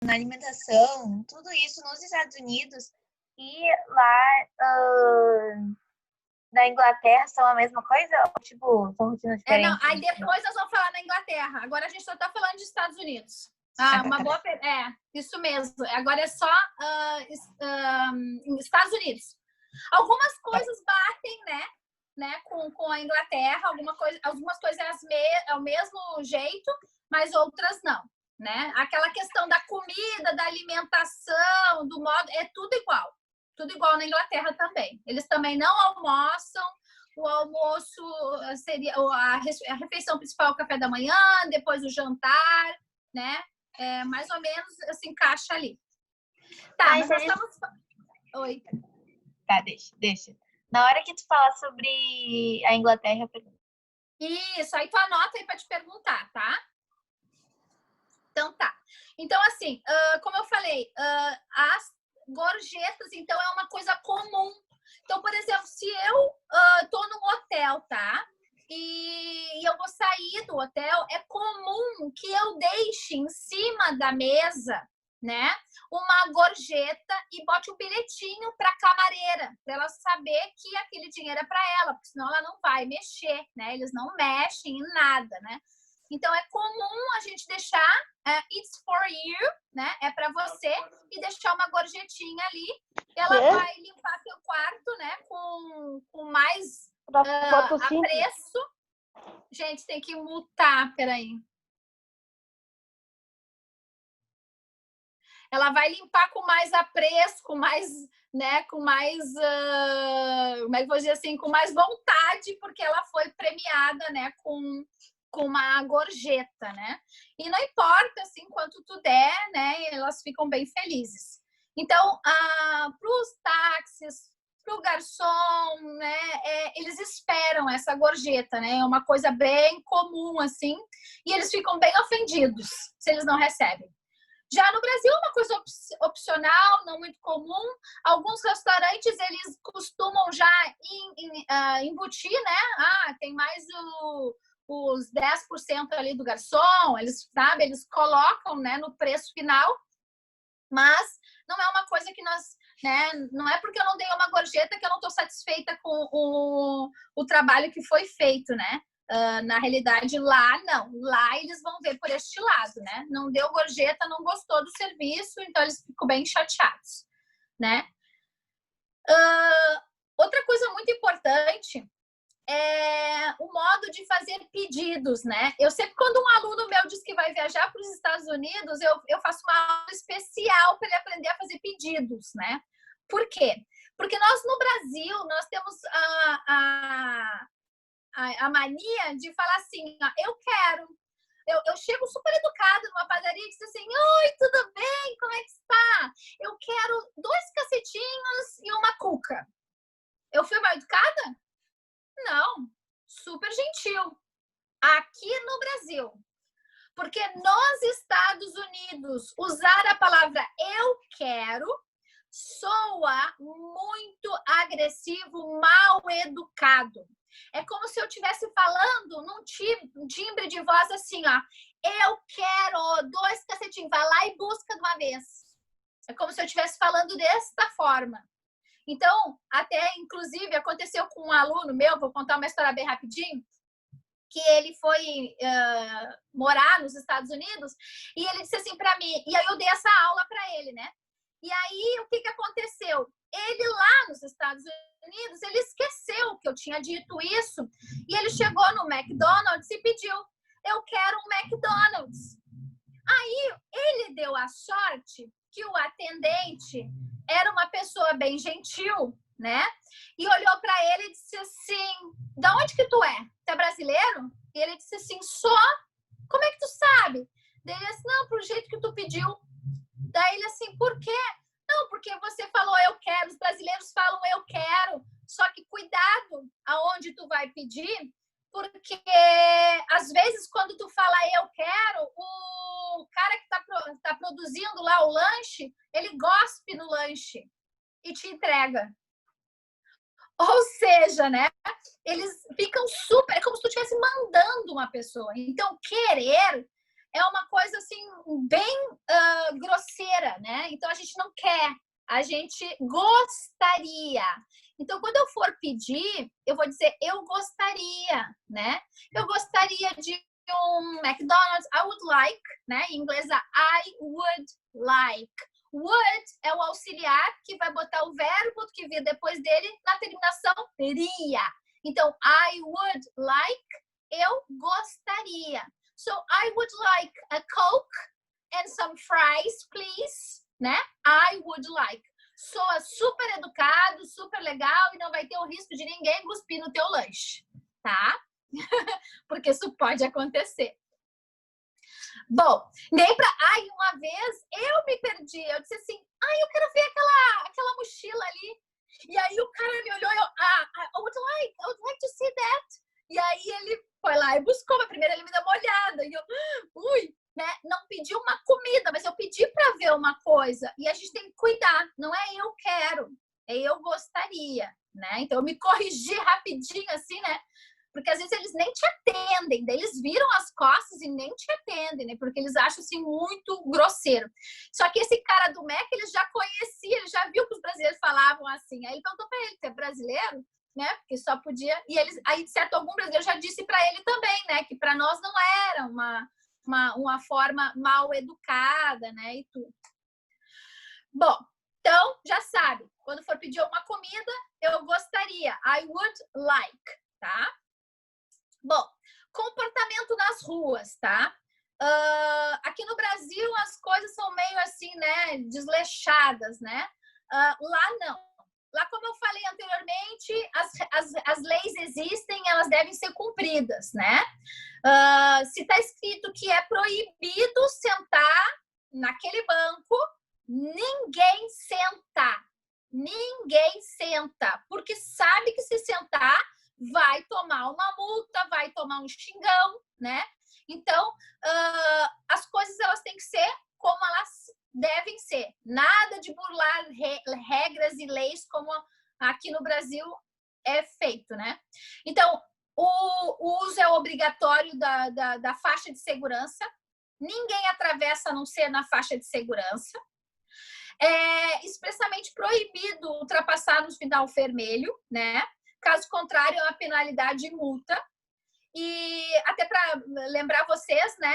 na alimentação, tudo isso nos Estados Unidos e lá na Inglaterra são a mesma coisa? Ou, tipo, são rotinas diferentes? Não, aí depois nós vamos falar na Inglaterra. Agora a gente só tá falando de Estados Unidos. Uma boa... isso mesmo. Agora é só Estados Unidos. Algumas coisas batem, né, com a Inglaterra. Algumas coisas é o mesmo jeito, mas outras não, né? Aquela questão da comida, da alimentação, do modo... É tudo igual. Tudo igual na Inglaterra também. Eles também não almoçam. O almoço seria a refeição principal, o café da manhã, depois o jantar, né? Mais ou menos se encaixa ali. Tá, mas nós estamos... Oi. Tá, deixa. Na hora que tu falar sobre a Inglaterra, eu pergunto. Isso, aí tu anota aí para te perguntar, tá? Então tá. Então, assim, como eu falei, as gorjetas, então, é uma coisa comum. Então, por exemplo, se eu tô num hotel, tá? E eu vou sair do hotel, é comum que eu deixe em cima da mesa, né, uma gorjeta e bote um bilhetinho para a camareira, para ela saber que aquele dinheiro é para ela, porque senão ela não vai mexer, né? Eles não mexem em nada, né? Então, é comum a gente deixar it's for you, né? É para você, e deixar uma gorjetinha ali. Ela vai limpar teu quarto, né? Com mais apreço. Gente, tem que mutar, peraí. Ela vai limpar com mais apreço, com mais, né? Com mais, como é que eu vou dizer assim? Com mais vontade, porque ela foi premiada, né? Com uma gorjeta, né? E não importa, assim, quanto tu der, né? Elas ficam bem felizes. Então, para os táxis, para o garçom, né? Eles esperam essa gorjeta, né? É uma coisa bem comum, assim, e eles ficam bem ofendidos se eles não recebem. Já no Brasil, uma coisa opcional, não muito comum. Alguns restaurantes, eles costumam já embutir, né? Tem mais os 10% ali do garçom, eles colocam, né, no preço final, mas não é uma coisa que nós, né, não é porque eu não dei uma gorjeta que eu não estou satisfeita com o trabalho que foi feito, né? Na realidade, lá não. Lá eles vão ver por este lado, né? Não deu gorjeta, não gostou do serviço, então eles ficam bem chateados, né? Outra coisa muito importante é o modo de fazer pedidos, né? Eu sempre, quando um aluno meu diz que vai viajar para os Estados Unidos, eu faço uma aula especial para ele aprender a fazer pedidos, né? Por quê? Porque nós, no Brasil, nós temos a mania de falar assim, eu quero. Eu chego super educada numa padaria e diz assim, oi, tudo bem? Como é que está? Eu quero 2 cacetinhos e uma cuca. Eu fui mal educada? Não, super gentil. Aqui no Brasil. Porque nos Estados Unidos, usar a palavra eu quero soa muito agressivo, mal educado. É como se eu estivesse falando num timbre de voz assim, ó. Eu quero 2 cacetinhos. Vai lá e busca de uma vez. É como se eu estivesse falando desta forma. Então, até, inclusive, aconteceu com um aluno meu, vou contar uma história bem rapidinho, que ele foi morar nos Estados Unidos, e ele disse assim para mim, e aí eu dei essa aula para ele, né? E aí, o que aconteceu? Ele lá nos Estados Unidos, ele esqueceu que eu tinha dito isso, e ele chegou no McDonald's e pediu, eu quero um McDonald's. Aí, ele deu a sorte que o atendente era uma pessoa bem gentil, né? E olhou para ele e disse assim, da onde que tu é? Tu é brasileiro? E ele disse assim, só? Como é que tu sabe? Daí ele disse, não, pro jeito que tu pediu. Daí ele assim, por quê? Não, porque você falou eu quero, os brasileiros falam eu quero, só que cuidado aonde tu vai pedir, porque às vezes quando tu fala eu quero, o cara que tá produzindo lá o lanche, ele gospe no lanche e te entrega. Ou seja, né? Eles ficam super... É como se tu estivesse mandando uma pessoa. Então, querer é uma coisa assim bem grosseira, né? Então a gente não quer, a gente gostaria. Então quando eu for pedir, eu vou dizer eu gostaria, né? Eu gostaria de um McDonald's, I would like, né? Em inglês é I would like. Would é o auxiliar que vai botar o verbo que vir depois dele na terminação iria. Então I would like, eu gostaria. So I would like a Coke and some fries, please, né? I would like. Soa super educado, super legal e não vai ter o risco de ninguém cuspir no teu lanche, tá? Porque isso pode acontecer. Bom, nem pra... Ai, uma vez eu me perdi. Eu disse assim, ai, eu quero ver aquela mochila ali. E aí o cara me olhou e eu, I would like to see that. E aí ele foi lá e buscou, mas primeiro ele me deu uma olhada. E eu, né? Não pedi uma comida, mas eu pedi para ver uma coisa. E a gente tem que cuidar. Não é eu quero, é eu gostaria, né? Então eu me corrigi rapidinho assim, né? Porque às vezes eles nem te atendem, daí eles viram as costas e nem te atendem, né? Porque eles acham assim muito grosseiro. Só que esse cara do Mac, ele já conhecia, ele já viu que os brasileiros falavam assim. Aí ele perguntou para ele, você é brasileiro? Né? Porque só podia. E eles, aí, certo, algum brasileiro já disse para ele também, né? Que para nós não era uma forma mal educada, né? E tudo. Bom, então já sabe, quando for pedir uma comida, eu gostaria. I would like, tá? Bom, comportamento nas ruas, tá? Aqui no Brasil as coisas são meio assim, né? Desleixadas, né? Lá não. Lá, como eu falei anteriormente, as leis existem, elas devem ser cumpridas, né? Se está escrito que é proibido sentar naquele banco, ninguém senta. Ninguém senta, porque sabe que se sentar vai tomar uma multa, vai tomar um xingão, né? Então, as coisas elas têm que ser como elas devem ser. Nada de burlar regras e leis como aqui no Brasil é feito, né? Então, o uso é obrigatório da faixa de segurança. Ninguém atravessa a não ser na faixa de segurança. É expressamente proibido ultrapassar no sinal vermelho, né? Caso contrário, é uma penalidade e multa. E até para lembrar vocês, né?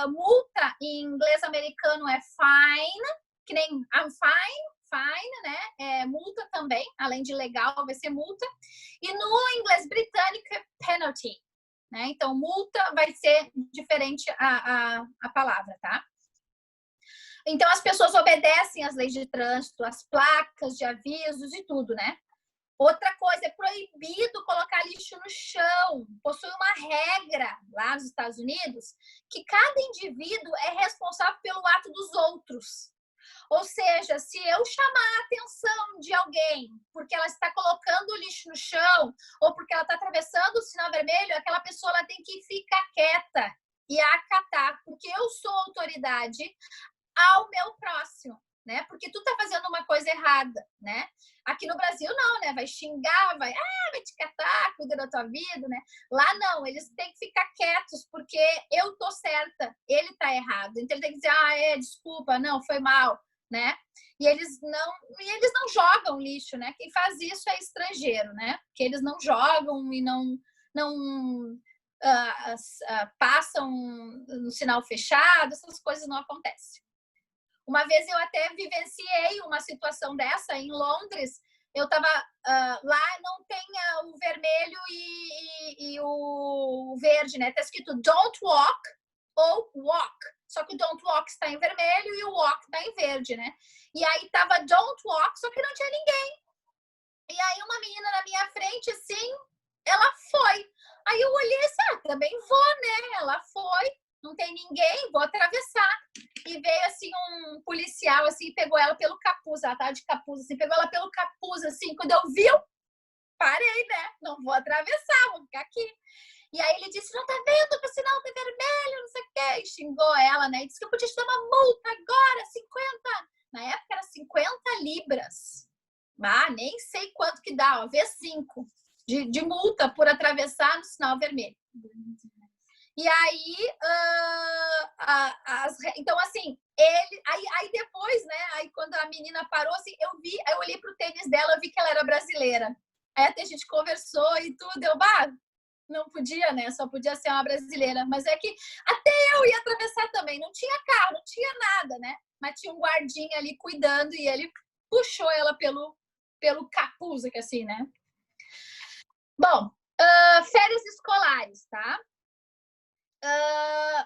Multa em inglês americano é fine, que nem I'm fine, né? É multa também, além de legal, vai ser multa. E no inglês britânico é penalty, né? Então, multa vai ser diferente a palavra, tá? Então, as pessoas obedecem às leis de trânsito, às placas de avisos e tudo, né? Outra coisa, é proibido colocar lixo no chão. Possui uma regra lá nos Estados Unidos que cada indivíduo é responsável pelo ato dos outros. Ou seja, se eu chamar a atenção de alguém porque ela está colocando o lixo no chão ou porque ela está atravessando o sinal vermelho, aquela pessoa ela tem que ficar quieta e acatar, porque eu sou autoridade ao meu próximo, né? Porque tu tá fazendo uma coisa errada, né? Aqui no Brasil não, né? Vai xingar, vai te catar, cuida da tua vida, né? Lá não, eles têm que ficar quietos porque eu tô certa, ele tá errado. Então ele tem que dizer, desculpa, não, foi mal, né? E eles não jogam lixo, né? Quem faz isso é estrangeiro, né? Porque eles não jogam e não passam no sinal fechado, essas coisas não acontecem. Uma vez eu até vivenciei uma situação dessa em Londres. Eu estava lá, não tem o vermelho e o verde, né? Tá escrito don't walk ou walk. Só que o don't walk está em vermelho e o walk está em verde, né? E aí tava don't walk, só que não tinha ninguém. E aí uma menina na minha frente, assim, ela foi. Aí eu olhei assim, também vou, né? Ela foi. Não tem ninguém, vou atravessar. E veio assim um policial, assim, pegou ela pelo capuz, ela tava de capuz, assim, pegou ela pelo capuz, assim, quando eu vi, eu parei, né? Não vou atravessar, vou ficar aqui. E aí ele disse, não tá vendo que o sinal tá vermelho, não sei o quê. E xingou ela, né? E disse que eu podia te dar uma multa agora, 50. Na época era 50 libras. Nem sei quanto que dá, ó, V5 de multa por atravessar no sinal vermelho. E aí, então assim, aí depois, né? Aí quando a menina parou, assim, eu olhei pro tênis dela, eu vi que ela era brasileira. Aí até a gente conversou e tudo, não podia, né? Só podia ser uma brasileira. Mas é que até eu ia atravessar também. Não tinha carro, não tinha nada, né? Mas tinha um guardinha ali cuidando e ele puxou ela pelo capuz, que assim, né? Bom, férias escolares, tá?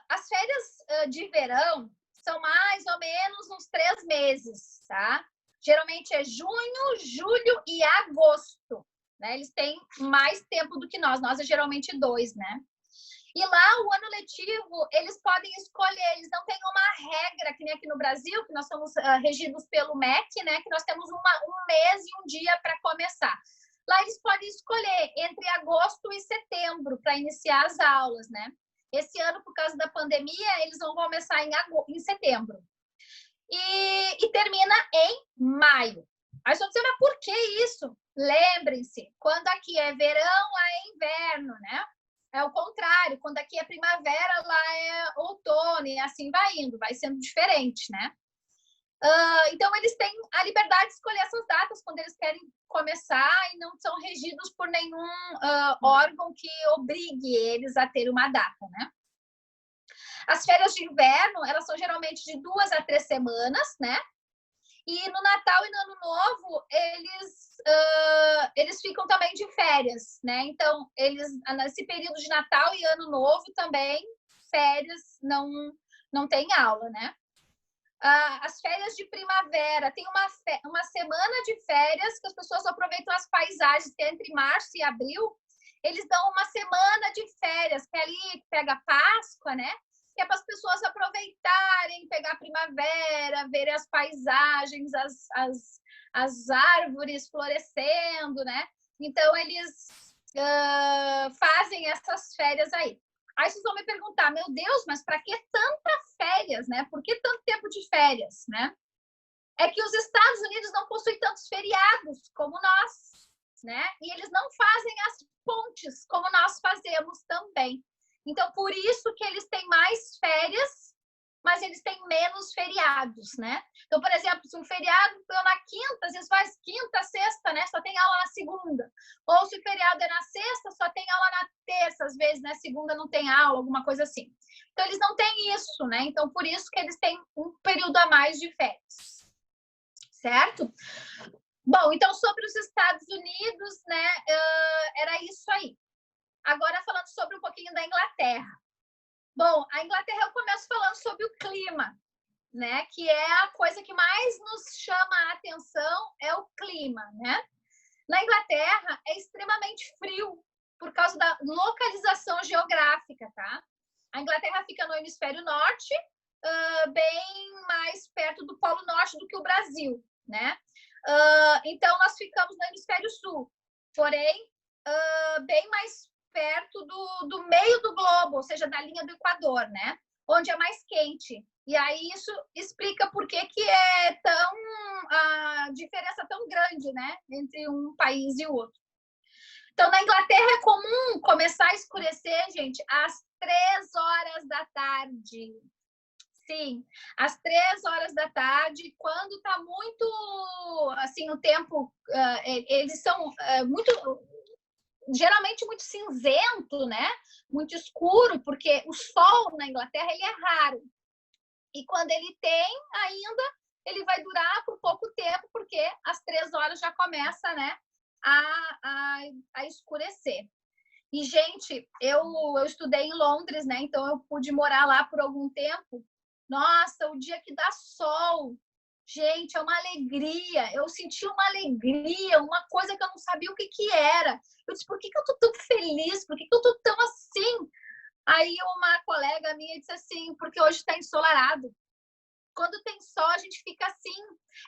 As férias de verão são mais ou menos uns 3 meses, tá? Geralmente é junho, julho e agosto, né? Eles têm mais tempo do que nós é geralmente 2, né? E lá, o ano letivo, eles podem escolher, eles não têm uma regra, que nem aqui no Brasil, que nós somos regidos pelo MEC, né? Que nós temos um mês e um dia para começar. Lá eles podem escolher entre agosto e setembro para iniciar as aulas, né? Esse ano, por causa da pandemia, eles vão começar em setembro. E termina em maio. Aí você vai dizer, mas por que isso? Lembrem-se, quando aqui é verão, lá é inverno, né? É o contrário, quando aqui é primavera, lá é outono, e assim vai indo, vai sendo diferente, né? Então, eles têm a liberdade de escolher essas datas quando eles querem começar e não são regidos por nenhum órgão que obrigue eles a ter uma data, né? As férias de inverno, elas são geralmente de 2 a 3 semanas, né? E no Natal e no Ano Novo, eles ficam também de férias, né? Então, nesse período de Natal e Ano Novo também, férias, não tem aula, né? As férias de primavera, tem uma semana de férias que as pessoas aproveitam as paisagens, que é entre março e abril. Eles dão uma semana de férias, que é ali pega Páscoa, né? Que é para as pessoas aproveitarem, pegar a primavera, verem as paisagens, as árvores florescendo, né? Então, eles fazem essas férias aí. Aí vocês vão me perguntar, meu Deus, mas para que tantas férias, né? Por que tanto tempo de férias, né? É que os Estados Unidos não possuem tantos feriados como nós, né? E eles não fazem as pontes como nós fazemos também. Então, por isso que eles têm mais férias, mas eles têm menos feriados, né? Então, por exemplo, se um feriado for na quinta, às vezes faz quinta, sexta, né? Só tem aula na segunda. Ou se o feriado é na sexta, só tem aula na terça, às vezes, né? Segunda não tem aula, alguma coisa assim. Então, eles não têm isso, né? Então, por isso que eles têm um período a mais de férias. Certo? Bom, então, sobre os Estados Unidos, né? Era isso aí. Agora, falando sobre um pouquinho da Inglaterra. Bom, a Inglaterra eu começo falando sobre o clima, né? Que é a coisa que mais nos chama a atenção, é o clima, né? Na Inglaterra é extremamente frio por causa da localização geográfica, tá? A Inglaterra fica no hemisfério norte, bem mais perto do Polo Norte do que o Brasil, né? Então nós ficamos no hemisfério sul, porém bem mais perto do meio do globo, ou seja, da linha do Equador, né? Onde é mais quente. E aí isso explica por que é a diferença tão grande, né? Entre um país e o outro. Então, na Inglaterra é comum começar a escurecer, gente, às 3 horas da tarde. Sim, às 3 horas da tarde, quando está muito, assim, o tempo, eles são muito geralmente muito cinzento, né? Muito escuro, porque o sol na Inglaterra ele é raro. E quando ele tem ainda, ele vai durar por pouco tempo, porque às 3 horas já começa, né, a escurecer. E, gente, eu estudei em Londres, né? Então eu pude morar lá por algum tempo. Nossa, o dia que dá sol, gente, é uma alegria. Eu senti uma alegria, uma coisa que eu não sabia o que era. Eu disse, por que eu tô tão feliz? Por que eu tô tão assim? Aí uma colega minha disse assim, porque hoje está ensolarado. Quando tem sol, a gente fica assim.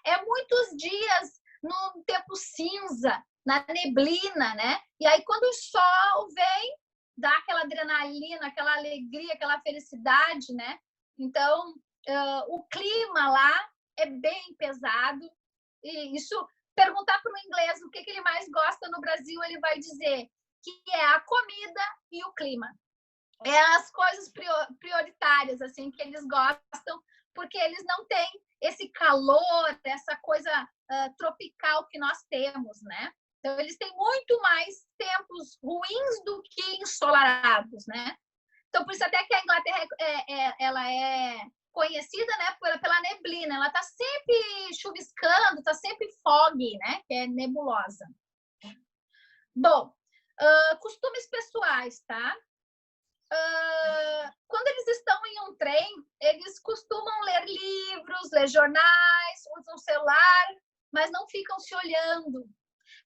É muitos dias no tempo cinza, na neblina, né? E aí, quando o sol vem, dá aquela adrenalina, aquela alegria, aquela felicidade, né? Então, o clima lá é bem pesado. E isso, perguntar para um inglês o que ele mais gosta no Brasil, ele vai dizer que é a comida e o clima. é as coisas prioritárias, assim, que eles gostam, porque eles não têm esse calor, essa coisa tropical que nós temos, né? Então, eles têm muito mais tempos ruins do que ensolarados, né? Então, por isso até que a Inglaterra ela é conhecida, né, pela neblina. Ela está sempre chuviscando, está sempre foggy, né, que é nebulosa. Bom, costumes pessoais, tá? Quando eles estão em um trem, eles costumam ler livros, ler jornais, usam celular, mas não ficam se olhando.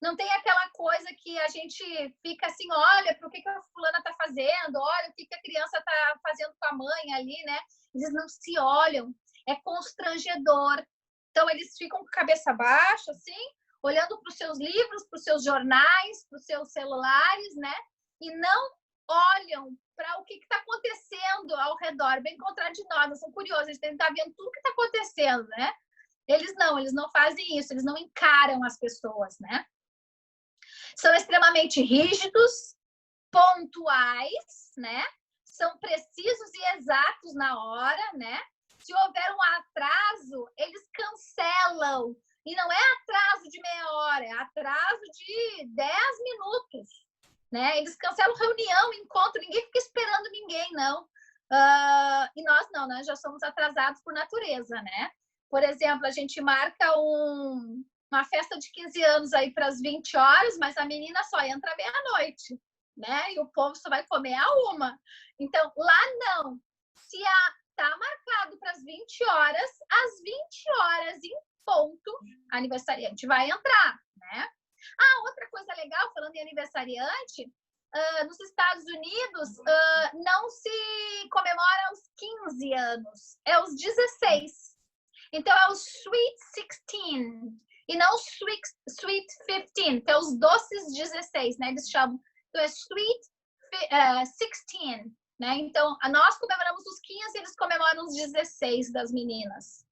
Não tem aquela coisa que a gente fica assim, olha para o que a fulana está fazendo, olha o que a criança está fazendo com a mãe ali, né? Eles não se olham, é constrangedor. Então, eles ficam com a cabeça baixa, assim, olhando para os seus livros, para os seus jornais, para os seus celulares, né? E não olham para o que está acontecendo ao redor, bem contrário de nós são curiosos, eles tentam estar vendo tudo que está acontecendo, né? Eles não fazem isso, eles não encaram as pessoas, né? São extremamente rígidos, pontuais, né? São precisos e exatos na hora, né? Se houver um atraso, eles cancelam. E não é atraso de meia hora, é atraso de 10 minutos, né? Eles cancelam reunião, encontro, ninguém fica esperando ninguém, não. E nós não, né? Já somos atrasados por natureza, né? Por exemplo, a gente marca uma festa de 15 anos aí para as 20 horas, mas a menina só entra meia-noite, né? E o povo só vai comer a 1. Então, lá não. Se tá marcado para as 20 horas, às 20 horas em ponto, a aniversariante vai entrar, né? Outra coisa legal, falando em aniversariante, nos Estados Unidos não se comemora os 15 anos, é os 16. Então, é o Sweet 16 e não Sweet 15, que é os doces 16, né? Eles chamam. Então, é Sweet 16, né? Então, nós comemoramos os 15 e eles comemoram os 16 das meninas.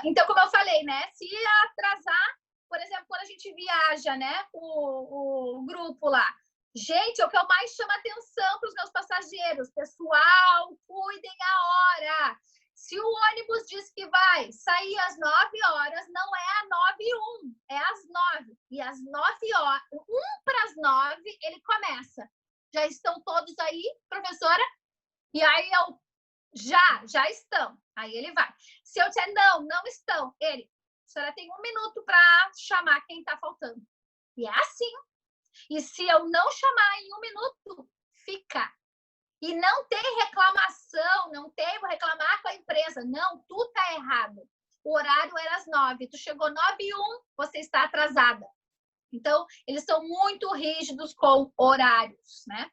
Então, como eu falei, né? Se atrasar, por exemplo, quando a gente viaja, né? O grupo lá. Gente, é o que eu mais chamo atenção para os meus passageiros. Pessoal, cuidem a hora. Se o ônibus diz que vai sair às 9 horas, não é às 9h01, é às 9. E às 9 horas, 1 para as 9, ele começa. Já estão todos aí, professora? E aí eu, já estão. Aí ele vai. Se eu disser não estão, ele, a senhora tem 1 minuto para chamar quem está faltando. E é assim. E se eu não chamar em 1 minuto, fica. E não tem reclamação, não tem, vou reclamar com a empresa. Não, tu tá errado. O horário era às 9. Tu chegou 9h01, você está atrasada. Então, eles são muito rígidos com horários, né?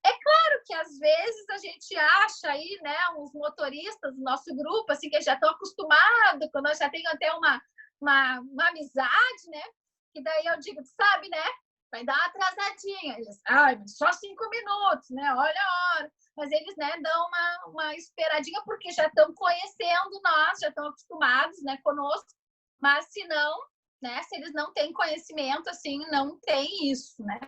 É claro que às vezes a gente acha aí, né, uns motoristas do nosso grupo, assim, que já estão acostumados, quando nós já tem até uma amizade, né? Que daí eu digo, sabe, né? Vai dar uma atrasadinha. Eles, mas só 5 minutos, né? Olha a hora. Mas eles, né, dão uma esperadinha, porque já estão conhecendo nós, já estão acostumados, né, conosco. Mas se não, né, se eles não têm conhecimento, assim, não tem isso, né?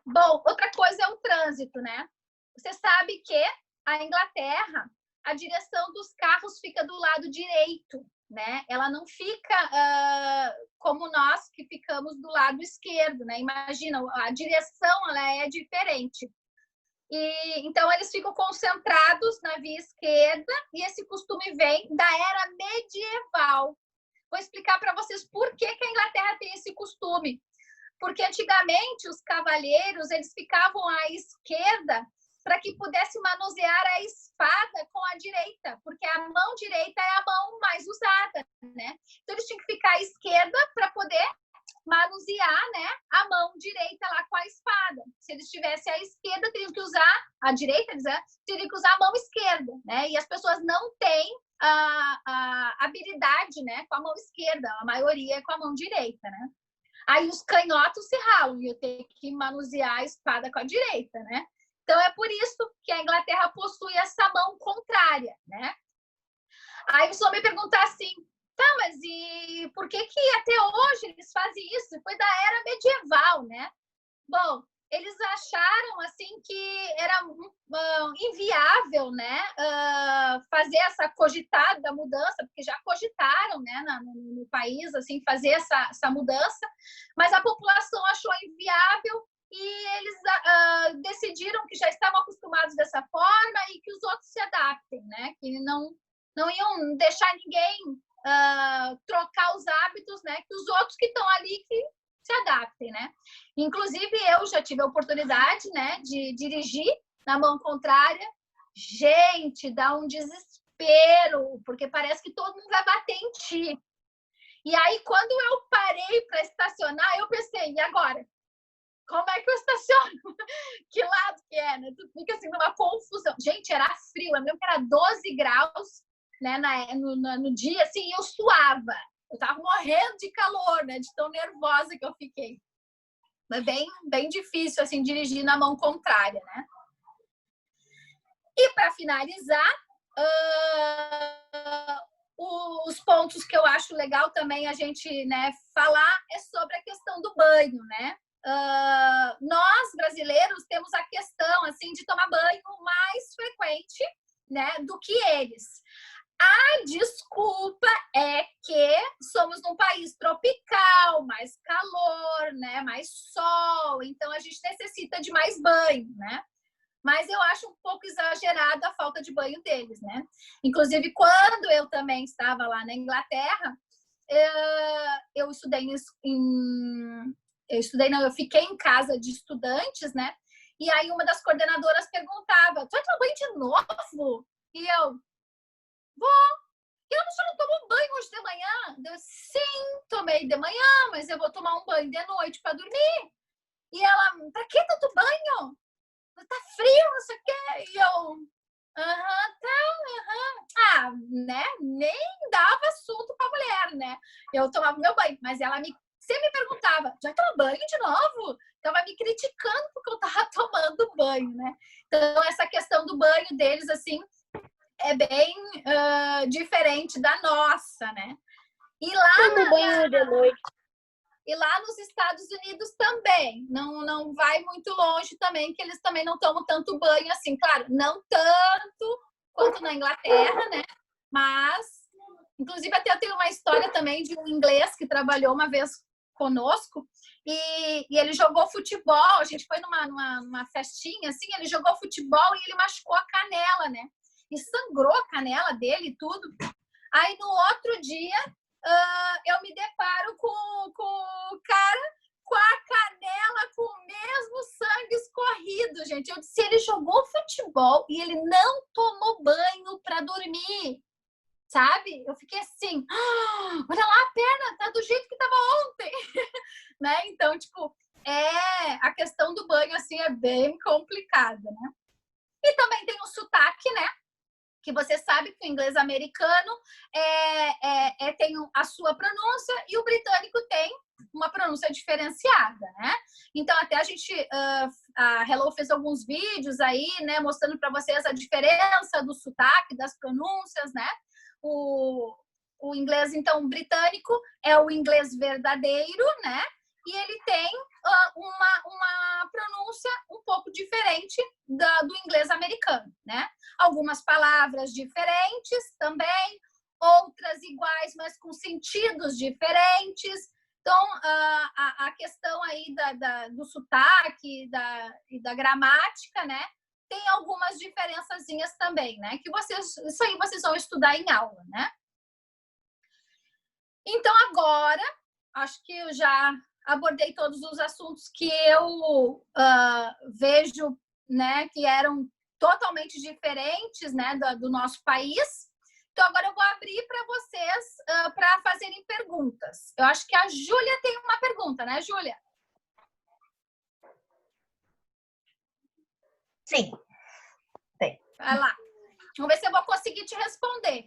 Bom, outra coisa é o trânsito, né? Você sabe que a Inglaterra, a direção dos carros fica do lado direito, né? Ela não fica como nós que ficamos do lado esquerdo, né? Imagina, a direção ela é diferente. E então eles ficam concentrados na via esquerda e esse costume vem da era medieval. Vou explicar para vocês por que a Inglaterra tem esse costume. Porque antigamente os cavalheiros eles ficavam à esquerda para que pudesse manusear a espada com a direita, porque a mão direita é a mão mais usada, né? Então eles tinham que ficar à esquerda para poder manusear, né, a mão direita lá com a espada. Se eles estivessem à esquerda, teriam que usar a direita, teriam que usar a mão esquerda, né? E as pessoas não têm a habilidade, né, com a mão esquerda, a maioria é com a mão direita, né? Aí os canhotos se ralam e eu tenho que manusear a espada com a direita, né? Então é por isso que a Inglaterra possui essa mão contrária, né? Aí você vai me perguntar assim, tá, mas e por que até hoje eles fazem isso? Foi da era medieval, né? Bom, eles acharam assim que era inviável, né, fazer essa cogitada da mudança, porque já cogitaram, né, no país, assim, fazer essa mudança, mas a população achou inviável e eles decidiram que já estavam acostumados dessa forma e que os outros se adaptem, né, que não iam deixar ninguém trocar os hábitos, né, que os outros que estão ali que se adaptem, né? Inclusive, eu já tive a oportunidade, né, de dirigir na mão contrária. Gente, dá um desespero, porque parece que todo mundo vai bater em ti. E aí, quando eu parei para estacionar, eu pensei, e agora? Como é que eu estaciono? Que lado que é, né? Tu fica assim numa confusão. Gente, era frio, eu lembro que era 12 graus, né, no dia, assim, e eu suava. Eu tava morrendo de calor, né? De tão nervosa que eu fiquei. Foi bem difícil, assim, dirigir na mão contrária, né? E para finalizar, os pontos que eu acho legal também a gente, né, falar é sobre a questão do banho, né? Nós, brasileiros, temos a questão, assim, de tomar banho mais frequente, né, do que eles. A desculpa é que somos num país tropical, mais calor, né? Mais sol, então a gente necessita de mais banho, né? Mas eu acho um pouco exagerada a falta de banho deles, né? Inclusive, quando eu também estava lá na Inglaterra, eu fiquei em casa de estudantes, né? E aí uma das coordenadoras perguntava: tu vai tomar banho de novo? E eu: você não tomou banho hoje de manhã? Eu, sim, tomei de manhã, mas eu vou tomar um banho de noite para dormir. E ela: pra que tanto banho? Tá frio, não sei o quê. E eu: tá. Né? Nem dava assunto pra mulher, né? Eu tomava meu banho, mas ela sempre me perguntava: já tomou banho de novo? Tava me criticando porque eu tava tomando banho, né? Então, essa questão do banho deles, assim, é bem diferente da nossa, né? E lá nos Estados Unidos também, não vai muito longe também, que eles também não tomam tanto banho assim, claro, não tanto quanto na Inglaterra, né? Mas, inclusive, até eu tenho uma história também de um inglês que trabalhou uma vez conosco e ele jogou futebol, a gente foi numa festinha, assim, ele jogou futebol e ele machucou a canela, né? E sangrou a canela dele e tudo. Aí, no outro dia, eu me deparo com o cara com a canela com o mesmo sangue escorrido, gente. Eu disse: ele jogou futebol e ele não tomou banho para dormir, sabe? Eu fiquei assim: olha lá a perna, tá do jeito que tava ontem, né? Então, tipo, a questão do banho, assim, é bem complicada, né? E também tem o sotaque, né? Que você sabe que o inglês americano tem a sua pronúncia e o britânico tem uma pronúncia diferenciada, né? Então, até a Hello fez alguns vídeos aí, né, mostrando para vocês a diferença do sotaque, das pronúncias, né? O inglês, então, britânico é o inglês verdadeiro, né? E ele tem uma pronúncia um pouco diferente do inglês americano, né? Algumas palavras diferentes também, outras iguais, mas com sentidos diferentes. Então, a questão aí do sotaque e da gramática, né? Tem algumas diferençazinhas também, né? Que isso aí vocês vão estudar em aula, né? Então, agora, acho que eu já abordei todos os assuntos que eu vejo, né, que eram totalmente diferentes, né, do nosso país. Então, agora eu vou abrir para vocês para fazerem perguntas. Eu acho que a Júlia tem uma pergunta, né, Júlia? Sim, tem. Vai lá. Vamos ver se eu vou conseguir te responder.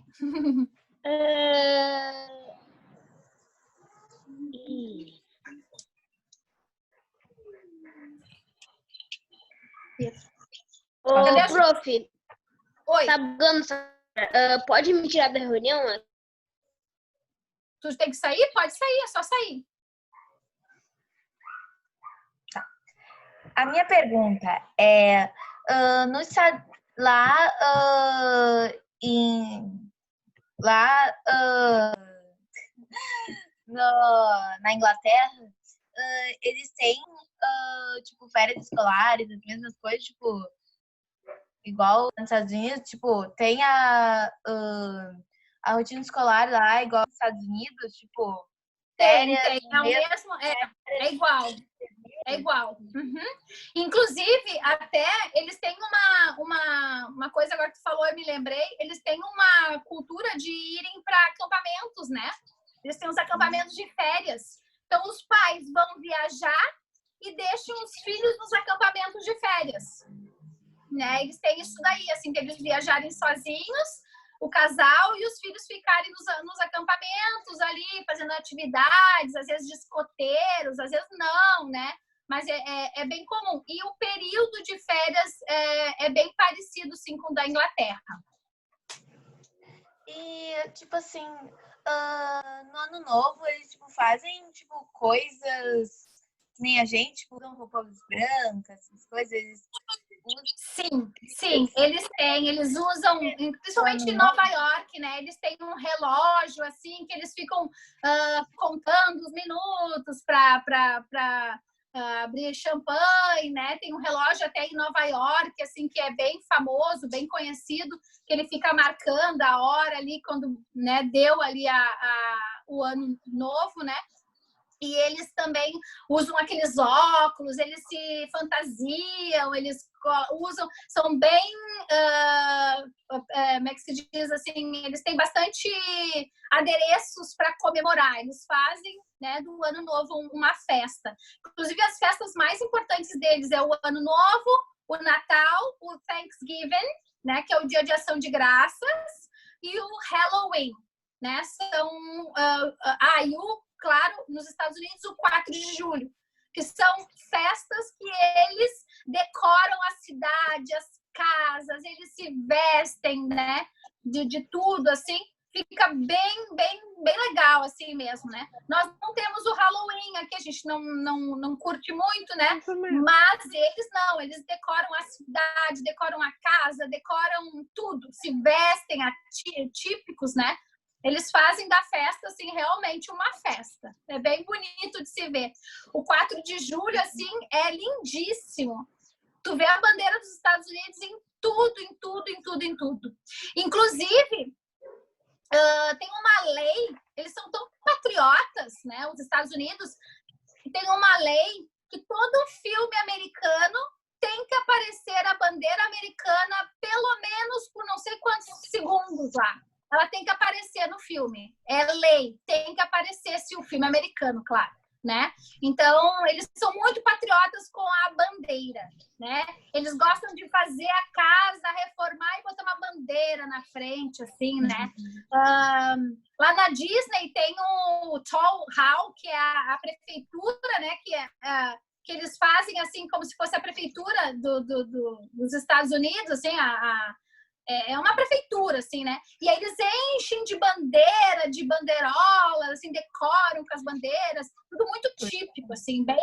Ô, prof, Oi. tá bugando? Pode me tirar da reunião? Tu tem que sair? Pode sair, é só sair. A minha pergunta é, no estado lá lá na Inglaterra, eles têm tipo férias escolares, as mesmas coisas, tipo igual nos Estados Unidos, tipo tem a rotina escolar lá igual nos Estados Unidos, tipo Tem, férias, é o mesmo, é igual. É igual. Uhum. Inclusive, até eles têm uma coisa, agora que tu falou, eu me lembrei, eles têm uma cultura de irem para acampamentos, né? Eles têm os acampamentos de férias. Então, os pais vão viajar e deixam os filhos nos acampamentos de férias. Né? Eles têm isso daí, assim, que eles viajarem sozinhos, o casal, e os filhos ficarem nos acampamentos ali, fazendo atividades, às vezes de escoteiros, às vezes não, né? Mas é bem comum. E o período de férias é bem parecido, sim, com o da Inglaterra. E, tipo assim, no ano novo, eles, tipo, fazem, tipo, coisas que nem a gente, tipo, usam roupas brancas, essas coisas, eles Sim, eles usam, principalmente em Nova York, né? Eles têm um relógio, assim, que eles ficam contando os minutos para abrir champanhe, né? Tem um relógio até em Nova York, assim, que é bem famoso, bem conhecido, que ele fica marcando a hora ali, quando, né, deu ali o ano novo, né? E eles também usam aqueles óculos, eles se fantasiam, eles usam, são bem, como é que se diz assim, eles têm bastante adereços para comemorar, eles fazem, né, do Ano Novo uma festa. Inclusive, as festas mais importantes deles é o Ano Novo, o Natal, o Thanksgiving, né, que é o Dia de Ação de Graças, e o Halloween, né, são, e o claro, nos Estados Unidos, o 4 de julho, que são festas que eles decoram a cidade, as casas, eles se vestem, né, de tudo, assim, fica bem legal, assim mesmo, né? Nós não temos o Halloween aqui, a gente não curte muito, né? Mas eles não, eles decoram a cidade, decoram a casa, decoram tudo, se vestem típicos, né? Eles fazem da festa, assim, realmente uma festa. É bem bonito de se ver. O 4 de julho, assim, é lindíssimo. Tu vê a bandeira dos Estados Unidos em tudo. Inclusive, tem uma lei, eles são tão patriotas, né, os Estados Unidos, que tem uma lei que todo filme americano tem que aparecer a bandeira americana pelo menos por não sei quantos segundos lá. Ela tem que aparecer no filme. É lei, tem que aparecer se o filme é americano, claro, né? Então, eles são muito patriotas com a bandeira, né? Eles gostam de fazer a casa, reformar e botar uma bandeira na frente, assim, né? Lá na Disney tem o Toll Hall, que é a prefeitura, né? Que eles fazem, assim, como se fosse a prefeitura dos Estados Unidos, assim, é uma prefeitura, assim, né? E aí eles enchem de bandeira, de bandeirolas, assim, decoram com as bandeiras, tudo muito típico, assim, bem...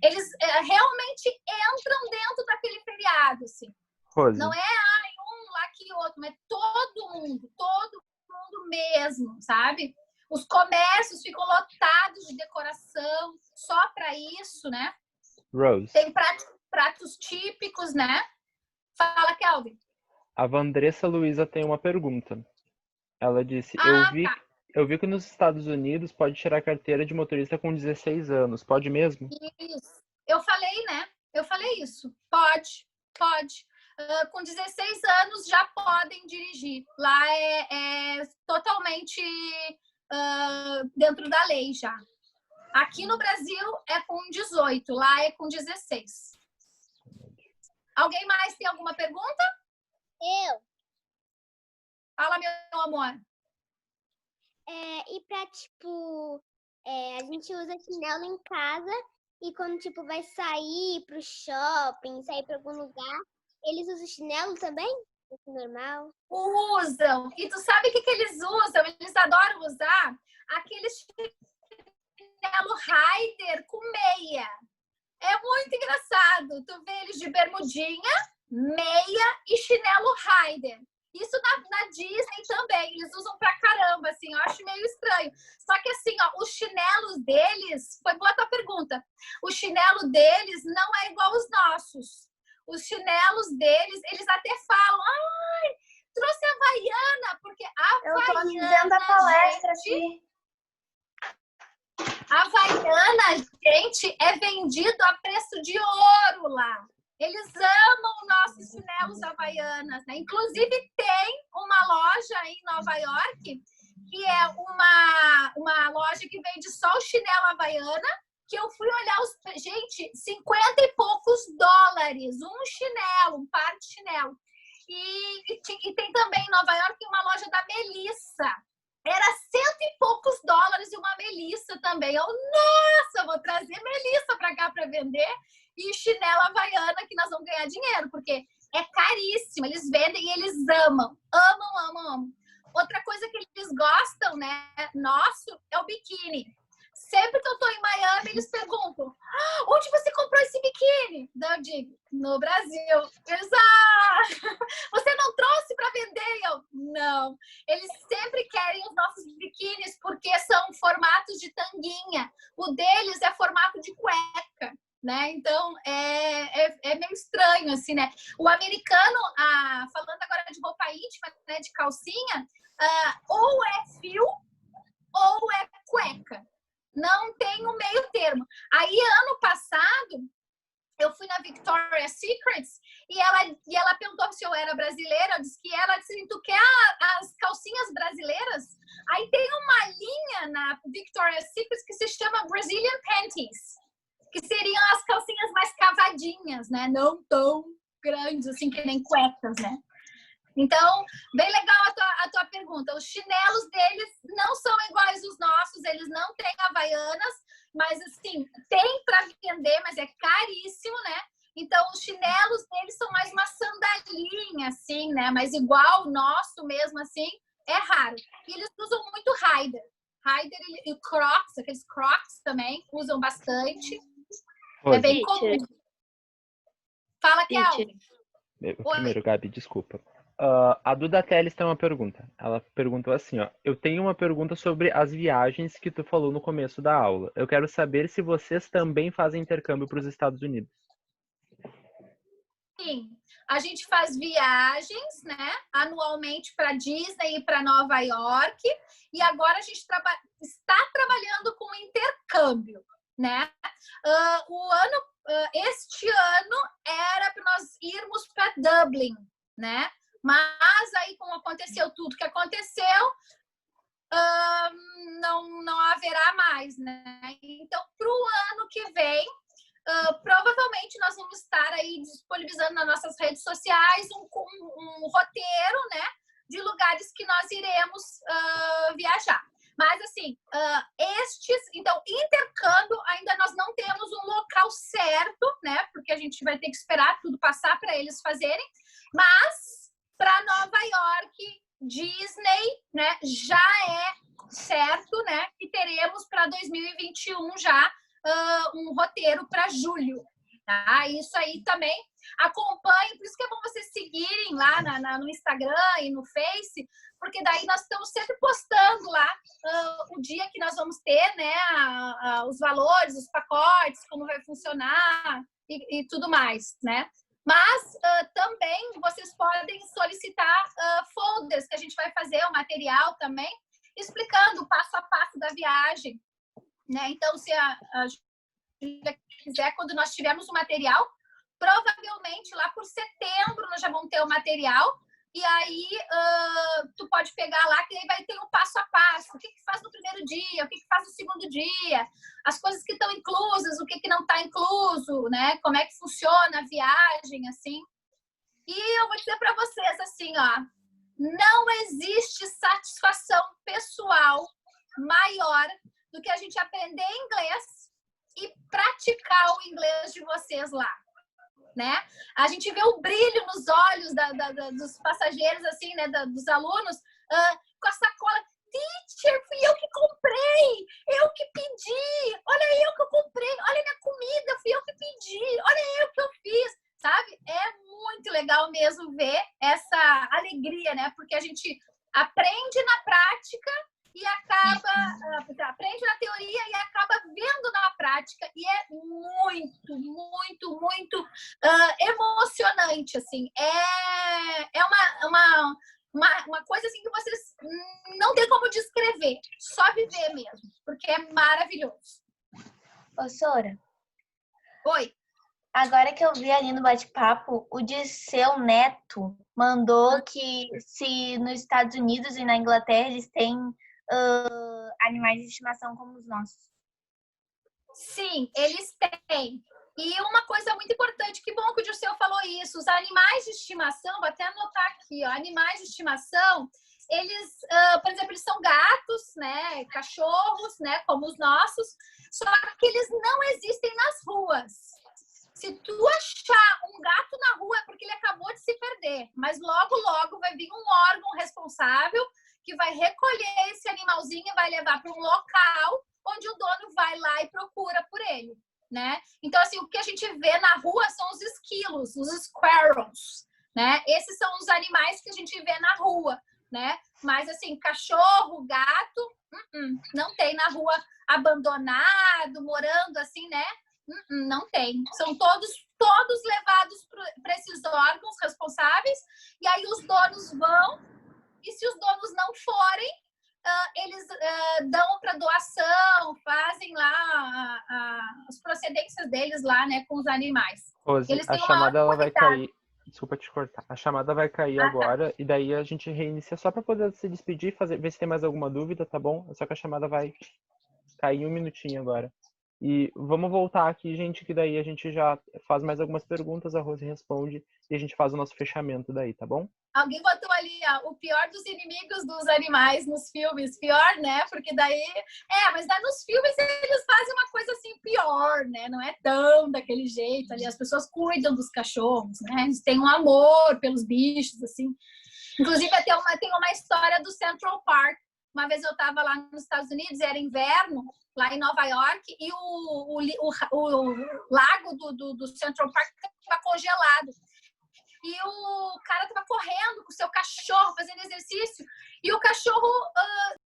Eles realmente entram dentro daquele feriado, assim. Rose. Não é um lá que outro, mas todo mundo mesmo, sabe? Os comércios ficam lotados de decoração só para isso, né? Rose. Tem pratos típicos, né? Fala, Kelvin. A Vandressa Luiza tem uma pergunta. Ela disse, Tá. eu vi que nos Estados Unidos pode tirar carteira de motorista com 16 anos. Pode mesmo? Isso. Eu falei, né? Eu falei isso. Pode. Com 16 anos já podem dirigir. Lá é totalmente dentro da lei já. Aqui no Brasil é com 18, lá é com 16. Alguém mais tem alguma pergunta? Eu. Fala, meu amor. E pra, tipo, a gente usa chinelo em casa e quando, tipo, vai sair pro shopping, sair pra algum lugar, eles usam chinelo também? Normal? Usam. E tu sabe o que eles usam? Eles adoram usar aquele chinelo Raider com meia. É muito engraçado. Tu vê eles de bermudinha, meia e chinelo Raider. Isso na Disney também, eles usam pra caramba, assim, eu acho meio estranho. Só que assim, ó, os chinelos deles, foi boa a tua pergunta, o chinelo deles não é igual aos nossos. Os chinelos deles, eles até falam, ai, trouxe a Havaiana, porque a Eu tô aqui Havaiana, vendo a palestra gente, aqui. a Havaiana, gente, é vendido a preço de ouro lá. Eles amam nossos chinelos Havaianas, né? Inclusive, tem uma loja em Nova York, que é uma loja que vende só o chinelo Havaiana, que eu fui olhar gente, 50 e poucos dólares, um chinelo, um par de chinelo. E tem também em Nova York uma loja da Melissa. Era 100 e poucos dólares e uma Melissa também. Eu, nossa, vou trazer Melissa para cá para vender. E chinelo Havaiana, que nós vamos ganhar dinheiro, porque é caríssimo. Eles vendem e eles amam. Amam, amam, amam. Outra coisa que eles gostam, né, nosso, é o biquíni. Sempre que eu tô em Miami, eles perguntam, onde você comprou esse biquíni? Daí eu digo, no Brasil. Eles, você não trouxe para vender? Eu, não. Eles sempre querem os nossos biquínis porque são formatos de tanguinha. O deles é formato de cueca, né? Então, é meio estranho, assim, né? O americano, falando agora de roupa íntima, né, de calcinha, ou é fio ou é cueca. Não tem um meio termo. Aí, ano passado, eu fui na Victoria's Secrets e ela perguntou se eu era brasileira. Eu disse que ela disse assim, tu quer as calcinhas brasileiras? Aí tem uma linha na Victoria's Secrets que se chama Brazilian Panties, que seriam as calcinhas mais cavadinhas, né? Não tão grandes, assim, que nem cuecas, né? Então, bem legal a tua pergunta. Os chinelos deles não são iguais aos nossos, eles não têm Havaianas, mas, assim, tem para vender, mas é caríssimo, né? Então, os chinelos deles são mais uma sandalinha, assim, né? Mas igual o nosso mesmo, assim, é raro. E eles usam muito Raider. Raider e Crocs, aqueles Crocs também, usam bastante. É bem comum. Fala, Kel. Primeiro, Gabi, desculpa. A Duda Teles tem uma pergunta. Ela perguntou assim, ó. Eu tenho uma pergunta sobre as viagens que tu falou no começo da aula. Eu quero saber se vocês também fazem intercâmbio para os Estados Unidos. Sim, a gente faz viagens, né, anualmente para Disney e para Nova York. E agora a gente está trabalhando com intercâmbio, né? Este ano era para nós irmos para Dublin, né? Mas aí, como aconteceu tudo que aconteceu, não haverá mais, né? Então, para o ano que vem, provavelmente nós vamos estar aí disponibilizando nas nossas redes sociais um roteiro, né, de lugares que nós iremos viajar. Mas, assim, então, intercâmbio, ainda nós não temos um local certo, né, porque a gente vai ter que esperar tudo passar para eles fazerem, mas para Nova York, Disney, né, já é certo, né, que teremos para 2021 já um roteiro para julho, tá? Isso aí também acompanhe, por isso que é bom vocês seguirem lá no Instagram e no Face, porque daí nós estamos sempre postando lá o dia que nós vamos ter, né, os valores, os pacotes, como vai funcionar e tudo mais, né? Mas também vocês podem solicitar folders que a gente vai fazer, o material também, explicando o passo a passo da viagem, né? Então, se a Júlia quiser, quando nós tivermos o material, provavelmente lá por setembro nós já vamos ter o material. E aí tu pode pegar lá, que aí vai ter um passo a passo. O que faz no primeiro dia, o que faz no segundo dia, as coisas que estão inclusas, o que não está incluso, né? Como é que funciona a viagem, assim. E eu vou dizer para vocês, assim, ó, não existe satisfação pessoal maior do que a gente aprender inglês e praticar o inglês de vocês lá, né? A gente vê o brilho nos olhos dos passageiros, assim, né, dos alunos, com a sacola. teacher, fui eu que comprei, eu que pedi, olha eu que eu comprei, olha minha comida, fui eu que pedi, olha eu que eu fiz, sabe? É muito legal mesmo ver essa alegria, né? Porque a gente aprende na prática e aprende na teoria e acaba vendo na prática, e é muito, muito, muito emocionante, assim. É uma coisa assim que vocês não tem como descrever, só viver mesmo, porque é maravilhoso. Ô, Sora, Oi. agora que eu vi ali no bate-papo, o de seu neto mandou que se nos Estados Unidos e na Inglaterra eles têm animais de estimação como os nossos. Sim, eles têm. E uma coisa muito importante, que bom que o Dirceu falou isso, os animais de estimação, vou até anotar aqui, ó, animais de estimação, eles, por exemplo, eles são gatos, né, cachorros, né, como os nossos, só que eles não existem nas ruas. Se tu achar um gato na rua é porque ele acabou de se perder, mas logo, logo vai vir um órgão responsável que vai recolher esse animalzinho e vai levar para um local onde o dono vai lá e procura por ele, né? Então, assim, o que a gente vê na rua são os esquilos, os squirrels, né? Esses são os animais que a gente vê na rua, né? Mas, assim, cachorro, gato, não tem na rua abandonado, morando assim, né? Não tem. São todos levados para esses órgãos responsáveis, e aí os donos vão, e se os donos não forem, eles dão para doação, fazem lá as procedências deles lá, né, com os animais. Rose, Eles a têm chamada ela vai unidade. cair. Desculpa te cortar. A chamada vai cair agora e daí a gente reinicia só para poder se despedir, ver se tem mais alguma dúvida, tá bom? Só que a chamada vai cair um minutinho agora. E vamos voltar aqui, gente, que daí a gente já faz mais algumas perguntas, a Rose responde e a gente faz o nosso fechamento daí, tá bom? Alguém botou ali, ó, o pior dos inimigos dos animais nos filmes. Pior, né? Porque daí... mas daí nos filmes eles fazem uma coisa assim pior, né? Não é tão daquele jeito ali. As pessoas cuidam dos cachorros, né? Eles têm um amor pelos bichos, assim. Inclusive, tem uma história do Central Park. Uma vez eu estava lá nos Estados Unidos, era inverno, lá em Nova York, e o lago do Central Park estava congelado. E o cara estava correndo com o seu cachorro, fazendo exercício, e o cachorro